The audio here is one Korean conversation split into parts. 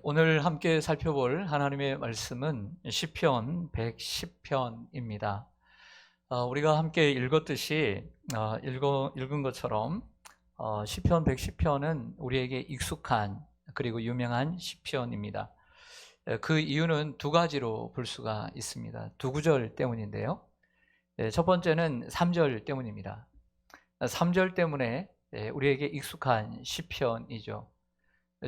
오늘 함께 살펴볼 하나님의 말씀은 시편 110편입니다. 우리가 함께 읽었듯이 읽은 것처럼 시편 110편은 우리에게 익숙한 그리고 유명한 시편입니다. 그 이유는 두 가지로 볼 수가 있습니다. 두 구절 때문인데요. 첫 번째는 3절 때문입니다. 3절 때문에 우리에게 익숙한 시편이죠.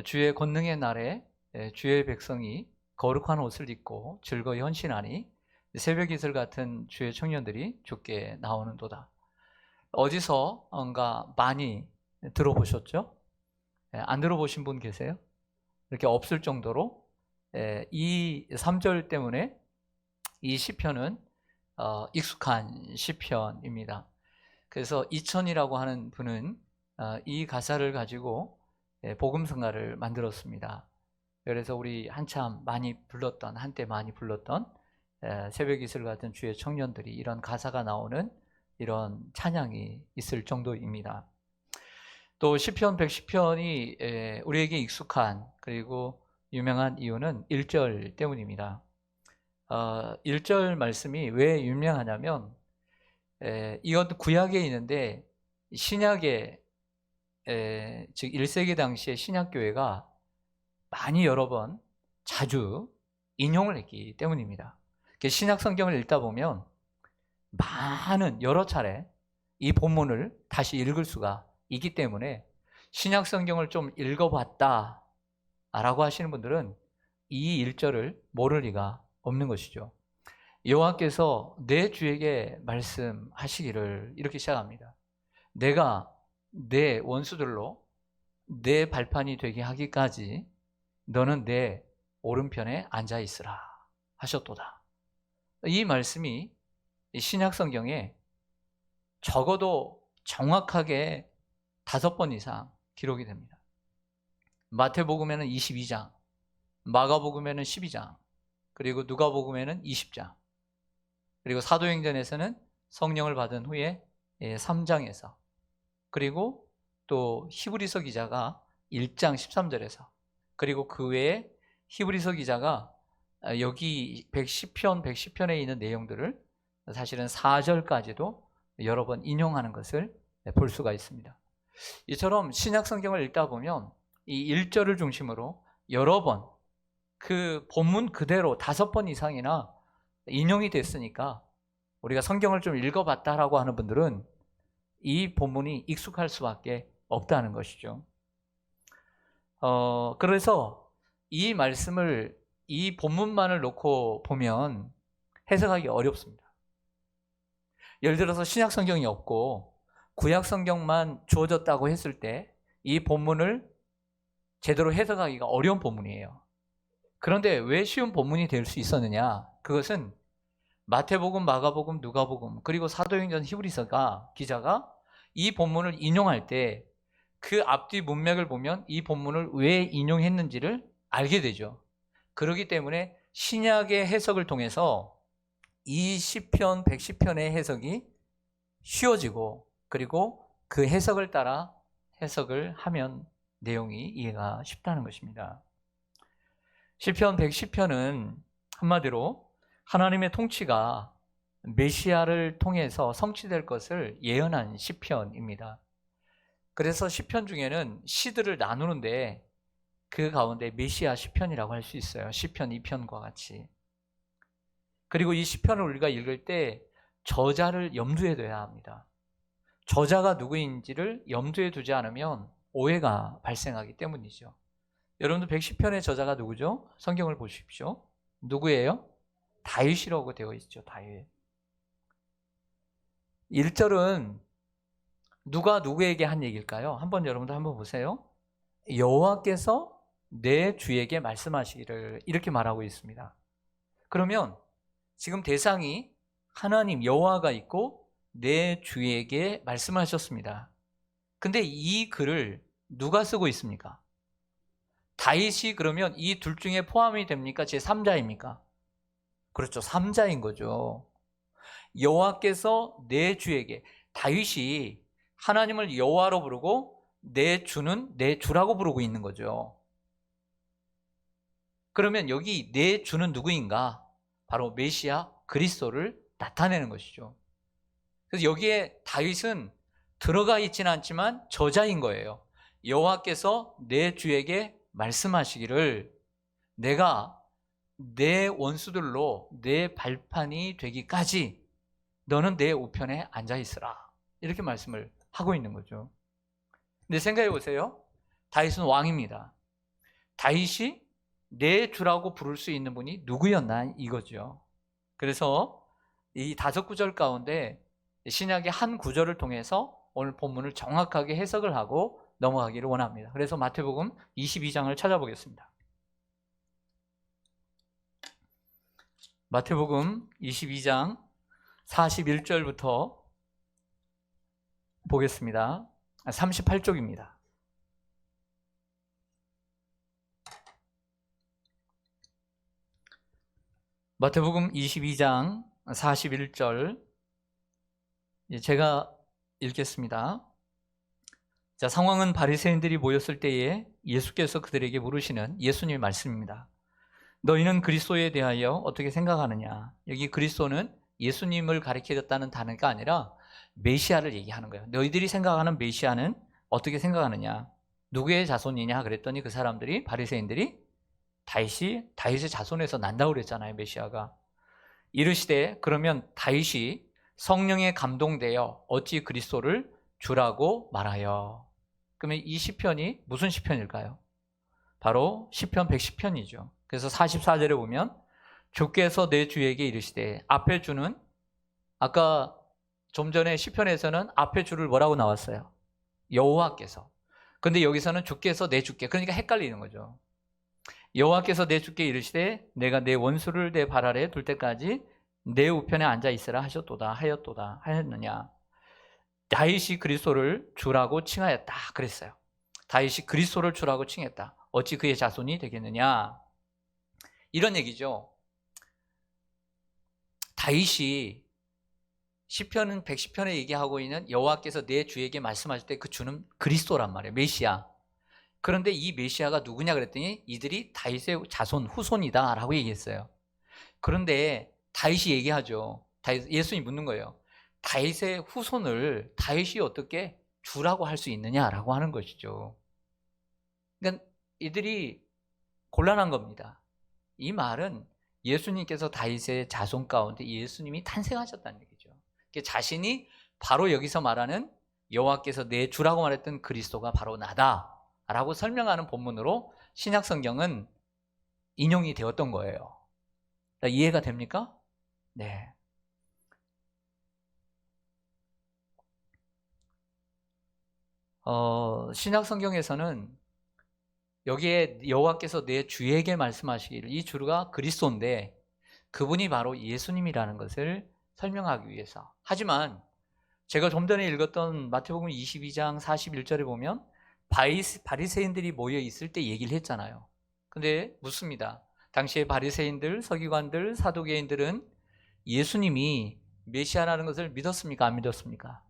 주의 권능의 날에 주의 백성이 거룩한 옷을 입고 즐거이 헌신하니 새벽 이슬 같은 주의 청년들이 주께 나오는도다. 어디서인가 많이 들어보셨죠? 안 들어보신 분 계세요? 이렇게 없을 정도로 이 3절 때문에 이 시편은 익숙한 시편입니다. 그래서 이천이라고 하는 분은 이 가사를 가지고 복음성가를 만들었습니다. 그래서 우리 한때 많이 불렀던 새벽 이슬 같은 주의 청년들이 이런 가사가 나오는 이런 찬양이 있을 정도입니다. 또 시편 110편이 우리에게 익숙한 그리고 유명한 이유는 1절 때문입니다. 1절 말씀이 왜 유명하냐면 이것도 구약에 있는데 신약에 즉 1세기 당시에 신약교회가 많이 여러 번 자주 인용을 했기 때문입니다. 신약 성경을 읽다 보면 여러 차례 이 본문을 다시 읽을 수가 있기 때문에 신약 성경을 좀 읽어봤다 라고 하시는 분들은 이 1절을 모를 리가 없는 것이죠. 여호와께서 내 주에게 말씀하시기를 이렇게 시작합니다. 내가 내 원수들로 내 발판이 되게 하기까지 너는 내 오른편에 앉아 있으라 하셨도다. 이 말씀이 신약 성경에 적어도 정확하게 5번 이상 기록이 됩니다. 마태복음에는 22장, 마가복음에는 12장, 그리고 누가복음에는 20장, 그리고 사도행전에서는 성령을 받은 후에 3장에서, 그리고 또 히브리서 기자가 1장 13절에서, 그리고 그 외에 히브리서 기자가 여기 110편에 있는 내용들을 사실은 4절까지도 여러 번 인용하는 것을 볼 수가 있습니다. 이처럼 신약 성경을 읽다 보면 이 1절을 중심으로 여러 번 그 본문 그대로 5번 이상이나 인용이 됐으니까 우리가 성경을 좀 읽어봤다라고 하는 분들은 이 본문이 익숙할 수밖에 없다는 것이죠. 그래서 이 말씀을 이 본문만을 놓고 보면 해석하기 어렵습니다. 예를 들어서 신약 성경이 없고 구약 성경만 주어졌다고 했을 때 이 본문을 제대로 해석하기가 어려운 본문이에요. 그런데 왜 쉬운 본문이 될 수 있었느냐? 그것은 마태복음, 마가복음, 누가복음, 그리고 사도행전 히브리서가 기자가 이 본문을 인용할 때 그 앞뒤 문맥을 보면 이 본문을 왜 인용했는지를 알게 되죠. 그렇기 때문에 신약의 해석을 통해서 이 시편 110편의 해석이 쉬워지고 그리고 그 해석을 따라 해석을 하면 내용이 이해가 쉽다는 것입니다. 시편 110편은 한마디로 하나님의 통치가 메시아를 통해서 성취될 것을 예언한 시편입니다. 그래서 시편 중에는 시들을 나누는데 그 가운데 메시아 시편이라고 할 수 있어요. 시편 2편과 같이. 그리고 이 시편을 우리가 읽을 때 저자를 염두에 둬야 합니다. 저자가 누구인지를 염두에 두지 않으면 오해가 발생하기 때문이죠. 여러분들 110편의 저자가 누구죠? 성경을 보십시오. 누구예요? 다윗이라고 되어 있죠. 다윗. 1절은 누가 누구에게 한 얘기일까요? 여러분들 한번 보세요. 여호와께서 내 주에게 말씀하시기를 이렇게 말하고 있습니다. 그러면 지금 대상이 하나님 여호와가 있고 내 주에게 말씀하셨습니다. 근데 이 글을 누가 쓰고 있습니까? 다윗이 그러면 이 둘 중에 포함이 됩니까? 제3자입니까? 그렇죠. 3자인 거죠. 여호와께서 내 주에게, 다윗이 하나님을 여호와로 부르고 내 주는 내 주라고 부르고 있는 거죠. 그러면 여기 내 주는 누구인가? 바로 메시아 그리스도를 나타내는 것이죠. 그래서 여기에 다윗은 들어가 있지는 않지만 저자인 거예요. 여호와께서 내 주에게 말씀하시기를 내가 내 원수들로 내 발판이 되기까지 너는 내 우편에 앉아 있으라. 이렇게 말씀을 하고 있는 거죠. 근데 생각해 보세요. 다윗은 왕입니다. 다윗이 내 주라고 부를 수 있는 분이 누구였나 이거죠. 그래서 이 5구절 가운데 신약의 한 구절을 통해서 오늘 본문을 정확하게 해석을 하고 넘어가기를 원합니다. 그래서 마태복음 22장을 찾아보겠습니다. 마태복음 22장 41절부터 보겠습니다. 38쪽입니다. 마태복음 22장 41절 제가 읽겠습니다. 자, 상황은 바리새인들이 모였을 때에 예수께서 그들에게 물으시는 예수님의 말씀입니다. 너희는 그리스도에 대하여 어떻게 생각하느냐? 여기 그리스도는 예수님을 가리켰다는 단어가 아니라 메시아를 얘기하는 거예요. 너희들이 생각하는 메시아는 어떻게 생각하느냐? 누구의 자손이냐? 그랬더니 그 사람들이 바리새인들이 다윗의 자손에서 난다고 그랬잖아요. 메시아가. 이르시되 그러면 다윗이 성령에 감동되어 어찌 그리스도를 주라고 말하여. 그러면 이 시편이 무슨 시편일까요? 바로 시편 110편이죠. 그래서 44절에 보면 주께서 내 주에게 이르시되, 앞에 주는 아까 좀 전에 시편에서는 앞에 주를 뭐라고 나왔어요? 여호와께서. 근데 여기서는 주께서 내 주께. 그러니까 헷갈리는 거죠. 여호와께서 내 주께 이르시되 내가 내 원수를 내 발 아래 둘 때까지 내 우편에 앉아 있으라 하였도다 하였느냐. 다윗이 그리스도를 주라고 칭하였다 그랬어요. 다윗이 그리스도를 주라고 칭했다. 어찌 그의 자손이 되겠느냐. 이런 얘기죠. 다윗이 시편 110편에 얘기하고 있는 여호와께서 내 주에게 말씀하실 때 그 주는 그리스도란 말이에요. 메시아. 그런데 이 메시아가 누구냐 그랬더니 이들이 다윗의 자손 후손이다 라고 얘기했어요. 그런데 다윗이 얘기하죠. 예수님이 묻는 거예요. 다윗의 후손을 다윗이 어떻게 주라고 할 수 있느냐라고 하는 것이죠. 그러니까 이들이 곤란한 겁니다. 이 말은 예수님께서 다윗의 자손 가운데 예수님이 탄생하셨다는 얘기죠. 자신이 바로 여기서 말하는 여호와께서 내 주라고 말했던 그리스도가 바로 나다라고 설명하는 본문으로 신약 성경은 인용이 되었던 거예요. 이해가 됩니까? 네. 신약 성경에서는 여기에 여호와께서 내 주에게 말씀하시기를, 이 주가 그리스도인데 그분이 바로 예수님이라는 것을 설명하기 위해서. 하지만 제가 좀 전에 읽었던 마태복음 22장 41절에 보면 바리새인들이 모여 있을 때 얘기를 했잖아요. 근데 묻습니다. 당시에 바리새인들, 서기관들, 사두개인들은 예수님이 메시아라는 것을 믿었습니까? 안 믿었습니까?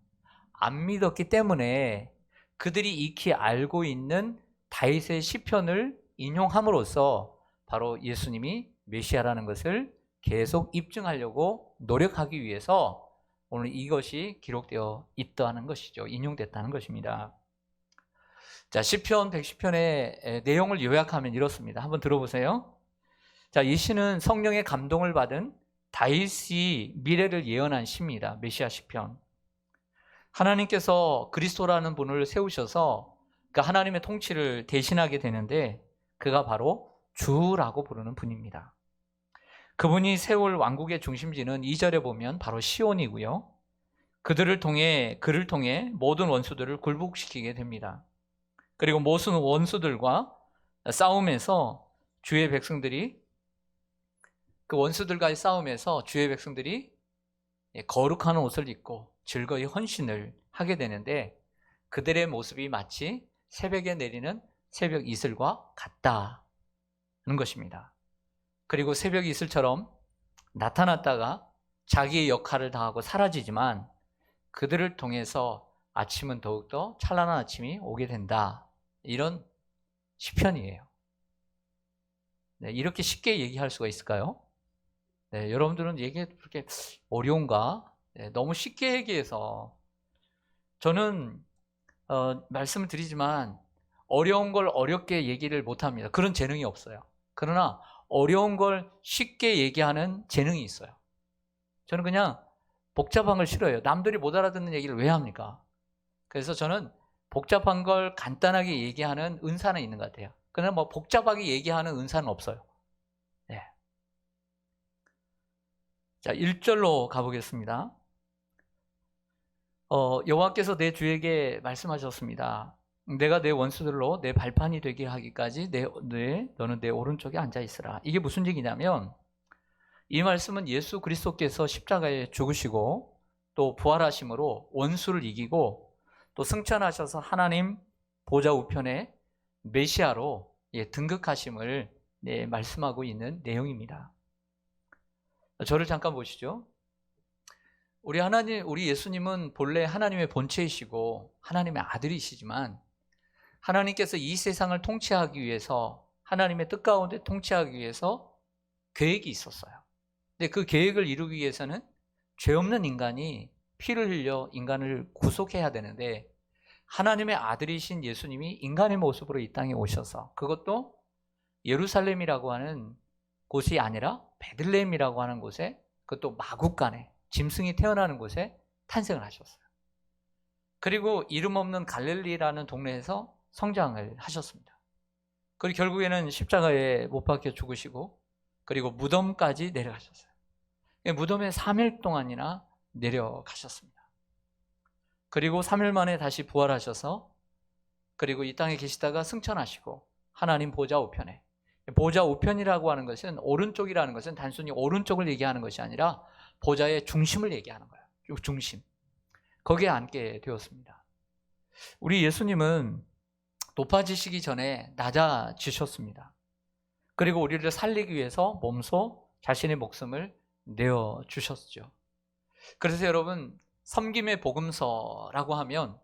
안 믿었기 때문에 그들이 익히 알고 있는 다윗의 시편을 인용함으로써 바로 예수님이 메시아라는 것을 계속 입증하려고 노력하기 위해서 오늘 이것이 기록되어 있다는 것이죠. 인용됐다는 것입니다. 자, 시편 110편의 내용을 요약하면 이렇습니다. 한번 들어보세요. 자, 이 시는 성령의 감동을 받은 다윗이 미래를 예언한 시입니다. 메시아 시편. 하나님께서 그리스도라는 분을 세우셔서 그 하나님의 통치를 대신하게 되는데 그가 바로 주라고 부르는 분입니다. 그분이 세울 왕국의 중심지는 2절에 보면 바로 시온이고요. 그를 통해 모든 원수들을 굴복시키게 됩니다. 그리고 모든 원수들과 싸움에서 주의 백성들이 거룩한 옷을 입고 즐거이 헌신을 하게 되는데 그들의 모습이 마치 새벽에 내리는 새벽 이슬과 같다는 것입니다. 그리고 새벽 이슬처럼 나타났다가 자기의 역할을 다하고 사라지지만 그들을 통해서 아침은 더욱더 찬란한 아침이 오게 된다. 이런 시편이에요. 네, 이렇게 쉽게 얘기할 수가 있을까요? 네, 여러분들은 얘기 그렇게 어려운가? 네, 너무 쉽게 얘기해서 저는 말씀을 드리지만 어려운 걸 어렵게 얘기를 못합니다. 그런 재능이 없어요. 그러나 어려운 걸 쉽게 얘기하는 재능이 있어요. 저는 그냥 복잡한 걸 싫어해요. 남들이 못 알아듣는 얘기를 왜 합니까? 그래서 저는 복잡한 걸 간단하게 얘기하는 은사는 있는 것 같아요. 그러나 뭐 복잡하게 얘기하는 은사는 없어요. 네. 자, 1절로 가보겠습니다. 여호와께서 내 주에게 말씀하셨습니다. 내가 내 원수들로 내 발판이 되게 하기까지 너는 내 오른쪽에 앉아 있으라. 이게 무슨 얘기냐면 이 말씀은 예수 그리스도께서 십자가에 죽으시고 또 부활하심으로 원수를 이기고 또 승천하셔서 하나님 보좌 우편에 메시아로 등극하심을 말씀하고 있는 내용입니다. 저를 잠깐 보시죠. 우리 예수님은 본래 하나님의 본체이시고 하나님의 아들이시지만 하나님께서 이 세상을 통치하기 위해서 하나님의 뜻 가운데 통치하기 위해서 계획이 있었어요. 근데 그 계획을 이루기 위해서는 죄 없는 인간이 피를 흘려 인간을 구속해야 되는데 하나님의 아들이신 예수님이 인간의 모습으로 이 땅에 오셔서 그것도 예루살렘이라고 하는 곳이 아니라 베들레헴이라고 하는 곳에 그것도 마국간에 짐승이 태어나는 곳에 탄생을 하셨어요. 그리고 이름 없는 갈릴리라는 동네에서 성장을 하셨습니다. 그리고 결국에는 십자가에 못 박혀 죽으시고 그리고 무덤까지 내려가셨어요. 무덤에 3일 동안이나 내려가셨습니다. 그리고 3일 만에 다시 부활하셔서 그리고 이 땅에 계시다가 승천하시고 하나님 보좌 우편에, 보좌 우편이라고 하는 것은 오른쪽이라는 것은 단순히 오른쪽을 얘기하는 것이 아니라 보좌의 중심을 얘기하는 거예요. 중심. 거기에 앉게 되었습니다. 우리 예수님은 높아지시기 전에 낮아지셨습니다. 그리고 우리를 살리기 위해서 몸소 자신의 목숨을 내어주셨죠. 그래서 여러분, 섬김의 복음서라고 하면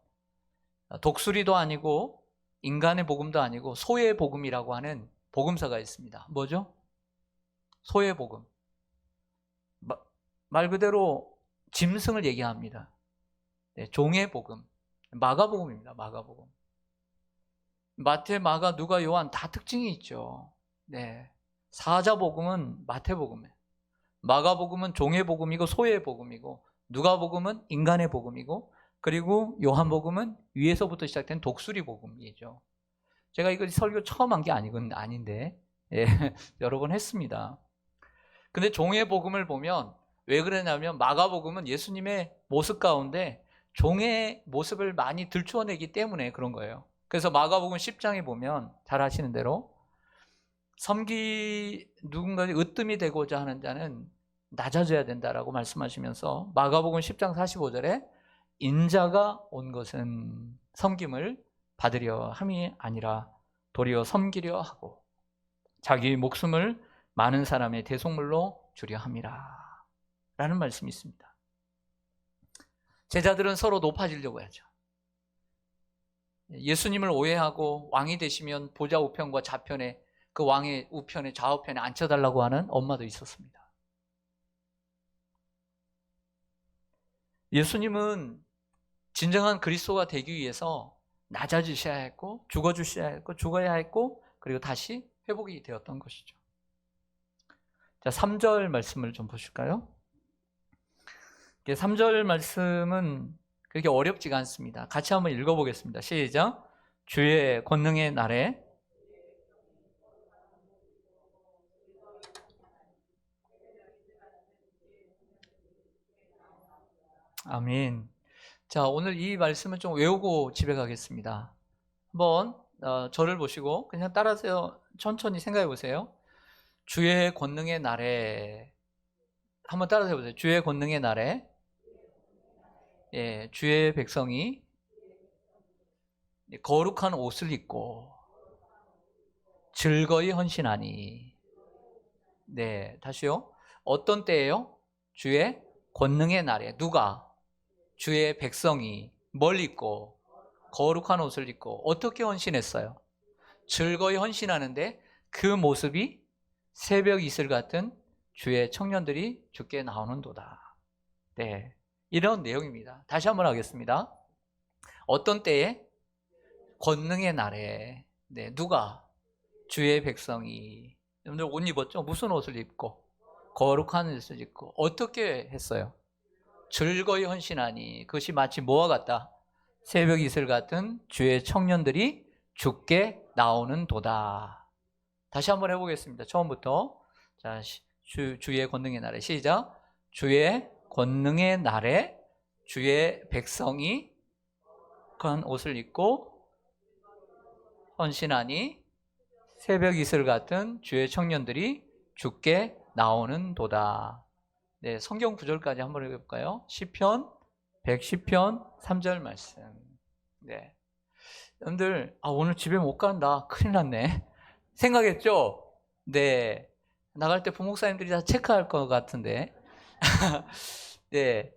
독수리도 아니고 인간의 복음도 아니고 소의 복음이라고 하는 복음서가 있습니다. 뭐죠? 소의 복음. 말 그대로 짐승을 얘기합니다. 네, 종의 복음. 마가복음입니다. 마가복음. 마태, 마가, 누가, 요한 다 특징이 있죠. 네. 사자복음은 마태복음이에요. 마가복음은 종의 복음이고 소의 복음이고 누가복음은 인간의 복음이고 그리고 요한복음은 위에서부터 시작된 독수리 복음이죠. 제가 이거 설교 처음 한 게 아닌데 예, 여러 번 했습니다. 근데 종의 복음을 보면 왜 그러냐면 마가복음은 예수님의 모습 가운데 종의 모습을 많이 들추어내기 때문에 그런 거예요. 그래서 마가복음 10장에 보면 잘 아시는 대로 누군가에 으뜸이 되고자 하는 자는 낮아져야 된다라고 말씀하시면서 마가복음 10장 45절에 인자가 온 것은 섬김을 받으려 함이 아니라 도리어 섬기려 하고 자기 목숨을 많은 사람의 대속물로 주려 함이라 라는 말씀이 있습니다. 제자들은 서로 높아지려고 하죠. 예수님을 오해하고 왕이 되시면 보좌 우편과 좌편에 그 왕의 우편에 좌우편에 앉혀달라고 하는 엄마도 있었습니다. 예수님은 진정한 그리스도가 되기 위해서 낮아지셔야 했고 죽어야 했고 그리고 다시 회복이 되었던 것이죠. 자, 3절 말씀을 좀 보실까요? 3절 말씀은 그렇게 어렵지가 않습니다. 같이 한번 읽어보겠습니다. 시작. 주의 권능의 날에 아멘. 자, 오늘 이 말씀은 좀 외우고 집에 가겠습니다. 한번 저를 보시고 그냥 따라서 천천히 생각해 보세요. 주의 권능의 날에 한번 따라서 해보세요. 주의 권능의 날에 주의 백성이 거룩한 옷을 입고 즐거이 헌신하니. 네, 다시요. 어떤 때예요? 주의 권능의 날에 누가? 주의 백성이 뭘 입고? 거룩한 옷을 입고 어떻게 헌신했어요? 즐거이 헌신하는데 그 모습이 새벽 이슬 같은 주의 청년들이 주께 나오는도다. 네, 이런 내용입니다. 다시 한번 하겠습니다. 어떤 때에? 권능의 날에. 네, 누가? 주의 백성이. 여러분들 옷 입었죠? 무슨 옷을 입고? 거룩한 옷을 입고. 어떻게 했어요? 즐거이 헌신하니. 그것이 마치 뭐와 같다? 새벽 이슬 같은 주의 청년들이 주께 나오는 도다. 다시 한번 해보겠습니다. 처음부터. 자, 주의 권능의 날에. 시작. 주의 권능의 날에 주의 백성이 거룩한 옷을 입고 헌신하니 새벽 이슬 같은 주의 청년들이 주께 나오는 도다. 네, 성경 구절까지 한번 읽어볼까요? 시편 110편 3절 말씀. 네, 여러분들 오늘 집에 못 간다. 큰일 났네. 생각했죠? 네, 나갈 때 부목사님들이 다 체크할 것 같은데. 네,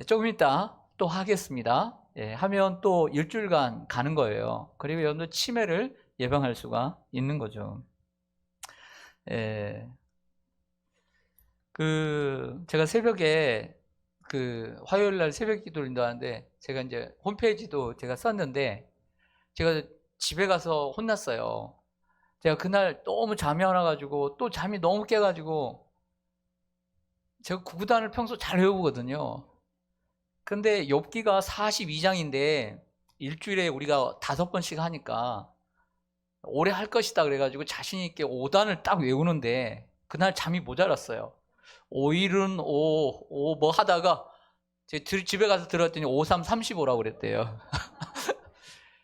조금 이따 또 하겠습니다. 예, 하면 또 일주일간 가는 거예요. 그리고 여러분들 치매를 예방할 수가 있는 거죠. 예, 제가 새벽에 화요일 날 새벽 기도를 인도하는데 제가 이제 홈페이지도 제가 썼는데 제가 집에 가서 혼났어요. 제가 그날 너무 잠이 안 와가지고 또 잠이 너무 깨가지고 제가 구구단을 평소 잘 외우거든요. 근데 욥기가 42장인데 일주일에 우리가 5번씩 하니까 오래 할 것이다 그래가지고 자신 있게 5단을 딱 외우는데 그날 잠이 모자랐어요. 5일은 5 뭐 하다가 집에 가서 들었더니 5, 3, 35라고 그랬대요.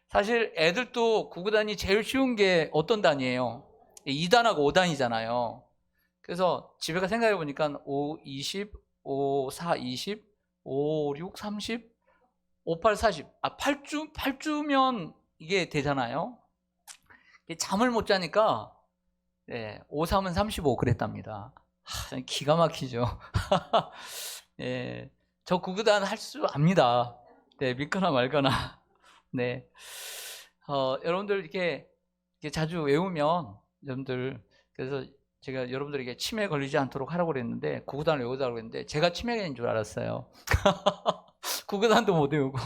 사실 애들도 구구단이 제일 쉬운 게 어떤 단이에요? 2단하고 5단이잖아요. 그래서 집에 가서 생각해 보니까 5, 20, 5, 4, 20, 5, 6, 30, 5, 8, 40. 8주면 이게 되잖아요. 잠을 못 자니까 5, 3은 35 그랬답니다. 기가 막히죠. 예, 저 구구단 할 수 압니다. 네, 믿거나 말거나. 네, 여러분들 이렇게 자주 외우면 여러분들 그래서 제가 여러분들에게 치매 걸리지 않도록 하라고 그랬는데 구구단을 외우자고 그랬는데 제가 치매인 줄 알았어요. 구구단도 못 외우고.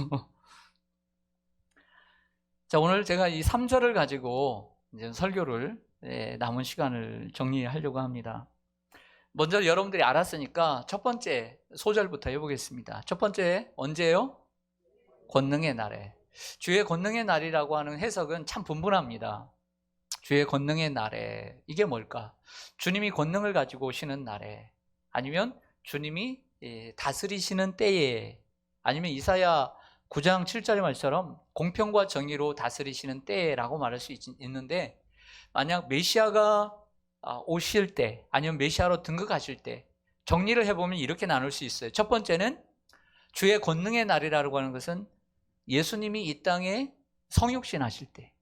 자, 오늘 제가 이 3절을 가지고 이제 설교를 남은 시간을 정리하려고 합니다. 먼저 여러분들이 알았으니까 첫 번째 소절부터 해보겠습니다. 첫 번째 언제요? 권능의 날에. 주의 권능의 날이라고 하는 해석은 참 분분합니다. 주의 권능의 날에 이게 뭘까? 주님이 권능을 가지고 오시는 날에, 아니면 주님이 다스리시는 때에, 아니면 이사야 9장 7절의 말처럼 공평과 정의로 다스리시는 때라고 말할 수 있는데, 만약 메시아가 오실 때, 아니면 메시아로 등극하실 때 정리를 해보면 이렇게 나눌 수 있어요. 첫 번째는 주의 권능의 날이라고 하는 것은 예수님이 이 땅에 성육신 하실 때,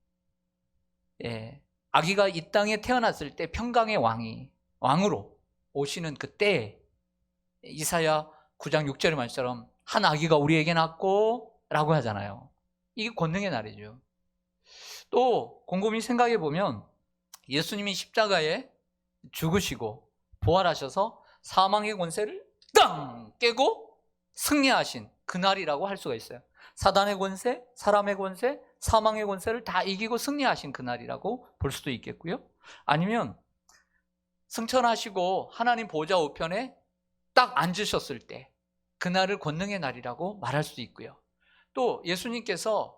아기가 이 땅에 태어났을 때 평강의 왕으로 오시는 그때, 이사야 9장 6절의 말처럼 한 아기가 우리에게 낳고 라고 하잖아요. 이게 권능의 날이죠. 또 곰곰이 생각해 보면 예수님이 십자가에 죽으시고 부활하셔서 사망의 권세를 땅 깨고 승리하신 그날이라고 할 수가 있어요. 사단의 권세, 사람의 권세, 사망의 권세를 다 이기고 승리하신 그날이라고 볼 수도 있겠고요. 아니면 승천하시고 하나님 보좌 우편에 딱 앉으셨을 때 그날을 권능의 날이라고 말할 수도 있고요. 또 예수님께서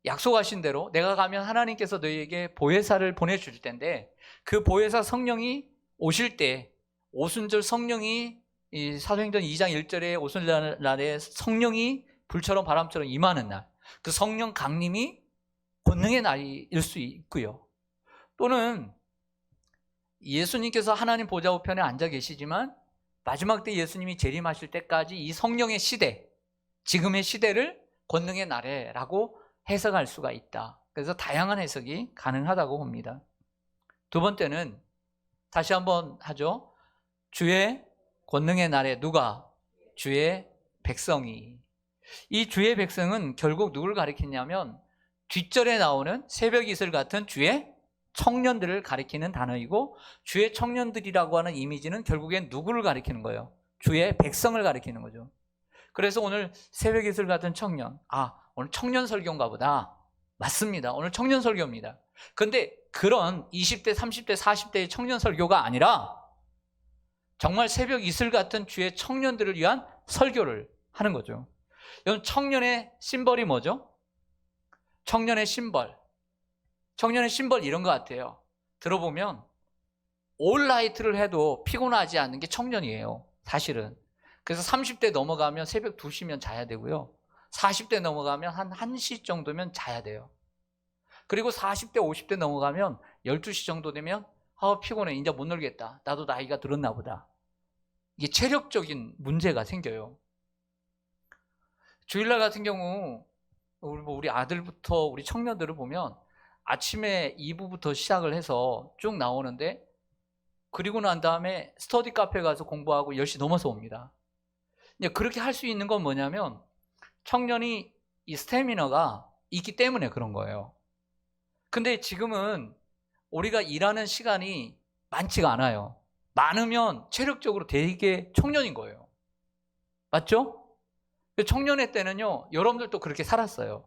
약속하신 대로 내가 가면 하나님께서 너희에게 보혜사를 보내줄 텐데 그 보혜사 성령이 오실 때, 오순절 성령이 사도행전 2장 1절에 오순절날에 성령이 불처럼 바람처럼 임하는 날, 그 성령 강림이 권능의 날일 수 있고요. 또는 예수님께서 하나님 보좌 우편에 앉아 계시지만 마지막 때 예수님이 재림하실 때까지 이 성령의 시대, 지금의 시대를 권능의 날에라고 해석할 수가 있다. 그래서 다양한 해석이 가능하다고 봅니다. 두 번째는 다시 한번 하죠. 주의 권능의 날에 누가? 주의 백성이. 이 주의 백성은 결국 누굴 가리키냐면 뒷절에 나오는 새벽 이슬 같은 주의 청년들을 가리키는 단어이고, 주의 청년들이라고 하는 이미지는 결국엔 누구를 가리키는 거예요? 주의 백성을 가리키는 거죠. 그래서 오늘 새벽 이슬 같은 청년, 오늘 청년 설교인가 보다. 맞습니다. 오늘 청년 설교입니다. 근데 그런 20대, 30대, 40대의 청년 설교가 아니라 정말 새벽 이슬 같은 주의 청년들을 위한 설교를 하는 거죠. 여러분, 청년의 심벌이 뭐죠? 청년의 심벌. 청년의 심벌 이런 것 같아요. 들어보면 올라이트를 해도 피곤하지 않는 게 청년이에요. 사실은. 그래서 30대 넘어가면 새벽 2시면 자야 되고요. 40대 넘어가면 한 1시 정도면 자야 돼요. 그리고 40대, 50대 넘어가면 12시 정도 되면 피곤해. 이제 못 놀겠다. 나도 나이가 들었나 보다. 이게 체력적인 문제가 생겨요. 주일날 같은 경우 우리 아들부터 우리 청년들을 보면 아침에 2부부터 시작을 해서 쭉 나오는데, 그리고 난 다음에 스터디 카페 가서 공부하고 10시 넘어서 옵니다. 그렇게 할 수 있는 건 뭐냐면 청년이 이 스태미너가 있기 때문에 그런 거예요. 근데 지금은 우리가 일하는 시간이 많지가 않아요. 많으면 체력적으로 되게 청년인 거예요. 맞죠? 청년의 때는요, 여러분들도 그렇게 살았어요.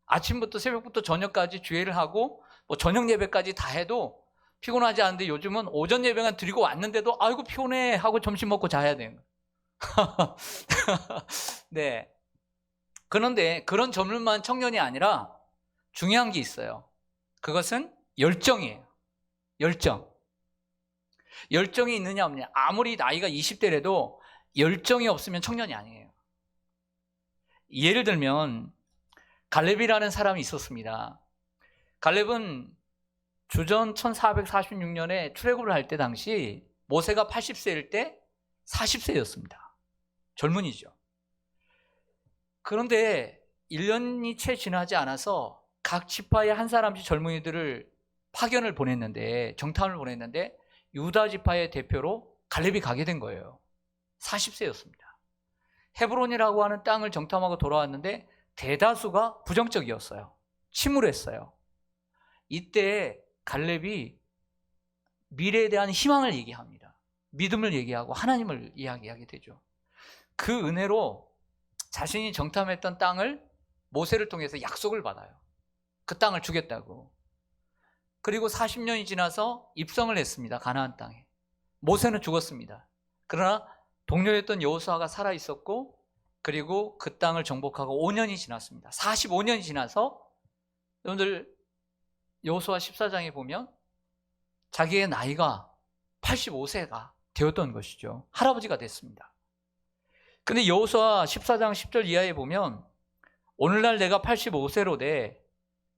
아침부터 새벽부터 저녁까지 주회를 하고 저녁 예배까지 다 해도 피곤하지 않은데, 요즘은 오전 예배만 드리고 왔는데도 아이고 피곤해 하고 점심 먹고 자야 돼요. 네. 그런데 그런 젊은 청년이 아니라 중요한 게 있어요. 그것은 열정이에요. 열정이 있느냐 없느냐. 아무리 나이가 20대라도 열정이 없으면 청년이 아니에요. 예를 들면 갈렙이라는 사람이 있었습니다. 갈렙은 주전 1446년에 출애굽을 할 때 당시 모세가 80세일 때 40세였습니다. 젊은이죠. 그런데 1년이 채 지나지 않아서 각 지파에 한 사람씩 젊은이들을 파견을 보냈는데, 정탐을 보냈는데 유다 지파의 대표로 갈렙이 가게 된 거예요. 40세였습니다. 헤브론이라고 하는 땅을 정탐하고 돌아왔는데 대다수가 부정적이었어요. 침울했어요. 이때 갈렙이 미래에 대한 희망을 얘기합니다. 믿음을 얘기하고 하나님을 이야기하게 되죠. 그 은혜로 자신이 정탐했던 땅을 모세를 통해서 약속을 받아요. 그 땅을 주겠다고. 그리고 40년이 지나서 입성을 했습니다. 가나안 땅에. 모세는 죽었습니다. 그러나 동료였던 여호수아가 살아있었고, 그리고 그 땅을 정복하고 5년이 지났습니다. 45년이 지나서 여러분들 여호수아 14장에 보면 자기의 나이가 85세가 되었던 것이죠. 할아버지가 됐습니다. 근데 여호수아 14장 10절 이하에 보면 오늘날 내가 85세로 돼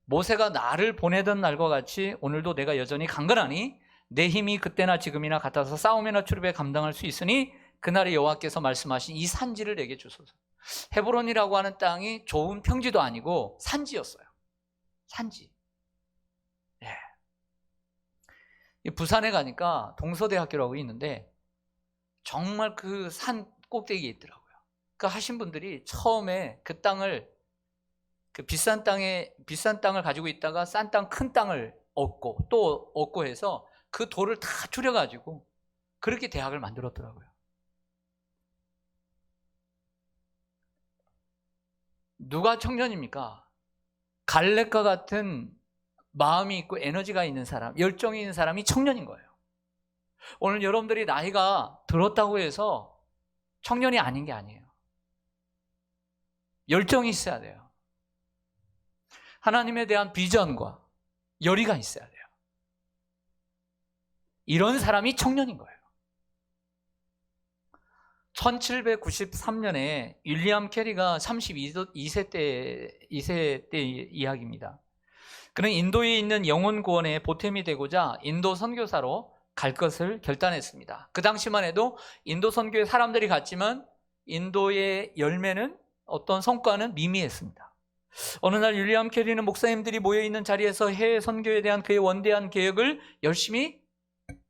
모세가 나를 보내던 날과 같이 오늘도 내가 여전히 강건하니 내 힘이 그때나 지금이나 같아서 싸움이나 출입에 감당할 수 있으니 그날에 여호와께서 말씀하신 이 산지를 내게 주소서. 헤브론이라고 하는 땅이 좋은 평지도 아니고 산지였어요. 산지. 부산에 가니까 동서대학교라고 있는데 정말 그 산 꼭대기에 있더라고요. 그 하신 분들이 처음에 그 땅을, 그 비싼 땅을 가지고 있다가 싼 땅, 큰 땅을 얻고 또 얻고 해서 그 돌을 다 줄여가지고 그렇게 대학을 만들었더라고요. 누가 청년입니까? 갈렙과 같은 마음이 있고 에너지가 있는 사람, 열정이 있는 사람이 청년인 거예요. 오늘 여러분들이 나이가 들었다고 해서 청년이 아닌 게 아니에요. 열정이 있어야 돼요. 하나님에 대한 비전과 열의가 있어야 돼요. 이런 사람이 청년인 거예요. 1793년에 윌리엄 캐리가 32세 때 이야기입니다. 그는 인도에 있는 영혼 구원에 보탬이 되고자 인도 선교사로 갈 것을 결단했습니다. 그 당시만 해도 인도 선교에 사람들이 갔지만 인도의 열매는, 어떤 성과는 미미했습니다. 어느 날 윌리엄 캐리는 목사님들이 모여있는 자리에서 해외 선교에 대한 그의 원대한 계획을 열심히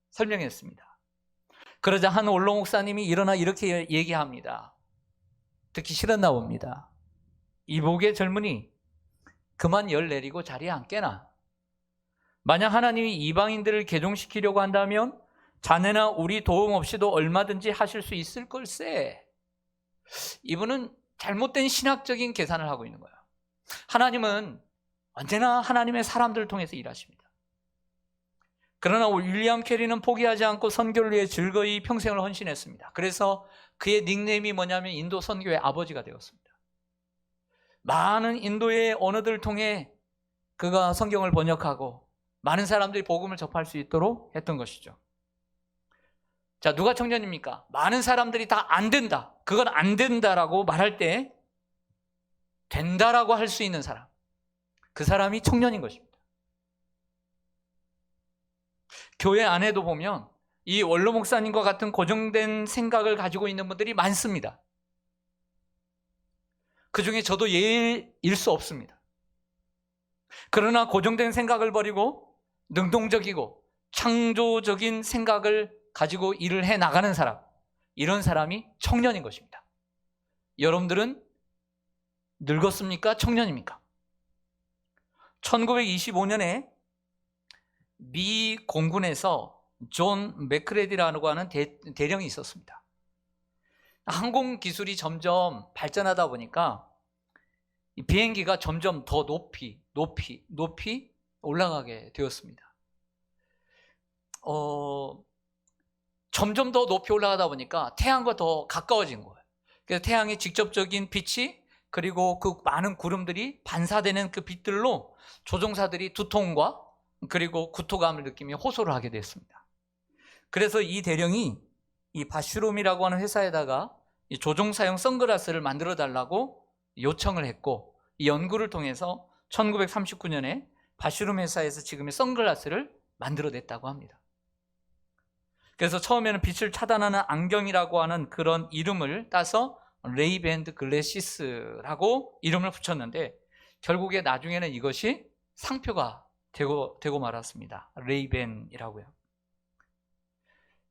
설명했습니다. 그러자 한 원로 목사님이 일어나 이렇게 얘기합니다. 듣기 싫었나 봅니다. 이복의 젊은이, 그만 열 내리고 자리에 앉게나. 만약 하나님이 이방인들을 개종시키려고 한다면 자네나 우리 도움 없이도 얼마든지 하실 수 있을 걸세. 이분은 잘못된 신학적인 계산을 하고 있는 거야. 하나님은 언제나 하나님의 사람들을 통해서 일하십니다. 그러나 윌리엄 캐리는 포기하지 않고 선교를 위해 즐거이 평생을 헌신했습니다. 그래서 그의 닉네임이 뭐냐면 인도 선교의 아버지가 되었습니다. 많은 인도의 언어들을 통해 그가 성경을 번역하고 많은 사람들이 복음을 접할 수 있도록 했던 것이죠. 자, 누가 청년입니까? 많은 사람들이 다 안 된다, 그건 안 된다라고 말할 때 된다라고 할 수 있는 사람, 그 사람이 청년인 것입니다. 교회 안에도 보면 이 원로 목사님과 같은 고정된 생각을 가지고 있는 분들이 많습니다. 그 중에 저도 예일 수 없습니다. 그러나 고정된 생각을 버리고 능동적이고 창조적인 생각을 가지고 일을 해 나가는 사람, 이런 사람이 청년인 것입니다. 여러분들은 늙었습니까? 청년입니까? 1925년에 미 공군에서 존 맥크레디라고 하는 대령이 있었습니다. 항공 기술이 점점 발전하다 보니까 이 비행기가 점점 더 높이 올라가게 되었습니다. 점점 더 높이 올라가다 보니까 태양과 더 가까워진 거예요. 그래서 태양의 직접적인 빛이, 그리고 그 많은 구름들이 반사되는 그 빛들로 조종사들이 두통과 그리고 구토감을 느끼며 호소를 하게 됐습니다. 그래서 이 대령이 이 바슈룸이라고 하는 회사에다가 이 조종사용 선글라스를 만들어 달라고 요청을 했고, 이 연구를 통해서 1939년에 바슈룸 회사에서 지금의 선글라스를 만들어냈다고 합니다. 그래서 처음에는 빛을 차단하는 안경이라고 하는 그런 이름을 따서 레이밴드 글래시스라고 이름을 붙였는데, 결국에 나중에는 이것이 상표가 되고 말았습니다. 레이밴이라고요.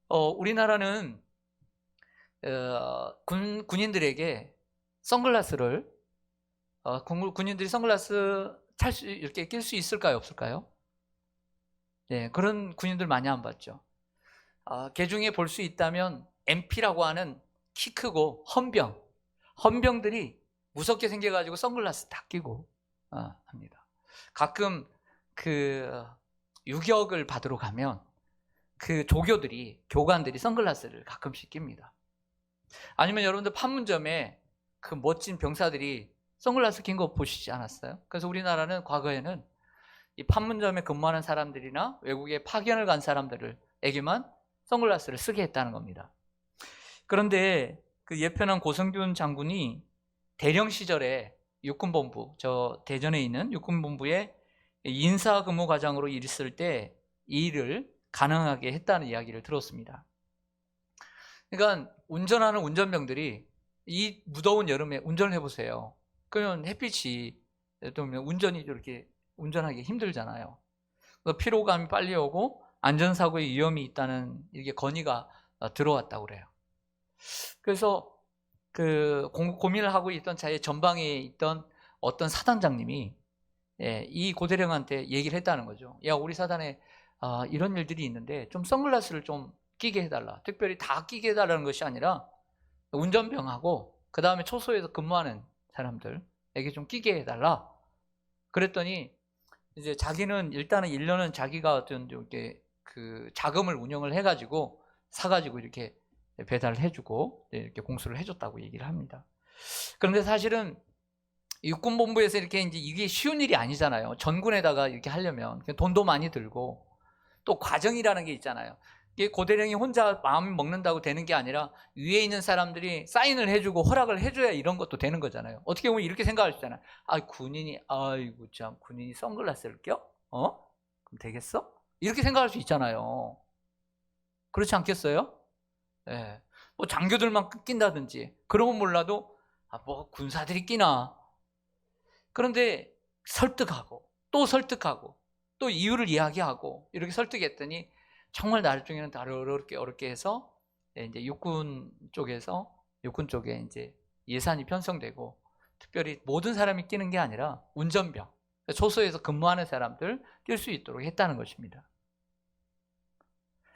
우리나라는 군인들에게 선글라스를 군인들이 선글라스 이렇게 낄 수 있을까요, 없을까요? 네, 그런 군인들 많이 안 봤죠. 그 중에 볼 수 있다면 MP라고 하는 키 크고 헌병들이 무섭게 생겨가지고 선글라스 다 끼고 합니다. 가끔 그 유격을 받으러 가면 그 교관들이 선글라스를 가끔씩 낍니다. 아니면 여러분들 판문점에 그 멋진 병사들이 선글라스 낀 거 보시지 않았어요? 그래서 우리나라는 과거에는 이 판문점에 근무하는 사람들이나 외국에 파견을 간 사람들에게만 선글라스를 쓰게 했다는 겁니다. 그런데 그 예편한 고성균 장군이 대령 시절에 육군본부, 저 대전에 있는 육군본부에 인사 근무 과장으로 있을 때 이 일을 가능하게 했다는 이야기를 들었습니다. 그러니까 운전하는 운전병들이 이 무더운 여름에 운전을 해보세요. 그러면 햇빛이 운전이 이렇게 운전하기 힘들잖아요. 피로감이 빨리 오고 안전사고의 위험이 있다는 이렇게 건의가 들어왔다고 그래요. 그래서 그 고민을 하고 있던 자의 전방에 있던 어떤 사단장님이 이 고대령한테 얘기를 했다는 거죠. 야, 우리 사단에 이런 일들이 있는데 좀 선글라스를 좀 끼게 해달라. 특별히 다 끼게 해달라는 것이 아니라 운전병하고 그 다음에 초소에서 근무하는 사람들에게 좀 끼게 해달라. 그랬더니 이제 자기는 일단은 1년은 자기가 어떤 이렇게 그 자금을 운영을 해가지고 사가지고 이렇게 배달을 해주고 이렇게 공수를 해줬다고 얘기를 합니다. 그런데 사실은 육군본부에서 이렇게 이제 이게 쉬운 일이 아니잖아요. 전군에다가 이렇게 하려면 돈도 많이 들고 또 과정이라는 게 있잖아요. 이게 고대령이 혼자 마음 먹는다고 되는 게 아니라 위에 있는 사람들이 사인을 해주고 허락을 해줘야 이런 것도 되는 거잖아요. 어떻게 보면 이렇게 생각할 수 있잖아요. 아이고 참, 군인이 선글라스를 껴? 그럼 되겠어? 이렇게 생각할 수 있잖아요. 그렇지 않겠어요? 네. 뭐 장교들만 낀다든지 그러면 몰라도 뭐 군사들이 끼나. 그런데 설득하고 또 이유를 이야기하고 이렇게 설득했더니 정말 나중에는 어렵게 해서 이제 육군 쪽에 이제 예산이 편성되고, 특별히 모든 사람이 끼는 게 아니라 운전병, 초소에서 근무하는 사람들 뛸 수 있도록 했다는 것입니다.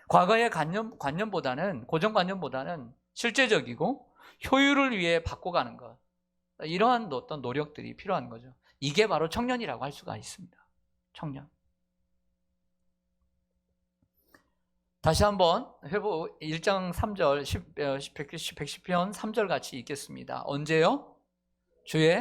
과거의 관념보다는, 고정관념보다는 실제적이고 효율을 위해 바꿔가는 것, 이러한 어떤 노력들이 필요한 거죠. 이게 바로 청년이라고 할 수가 있습니다. 청년. 다시 한번 회복 1장 3절 110편 3절 같이 읽겠습니다. 언제요? 주의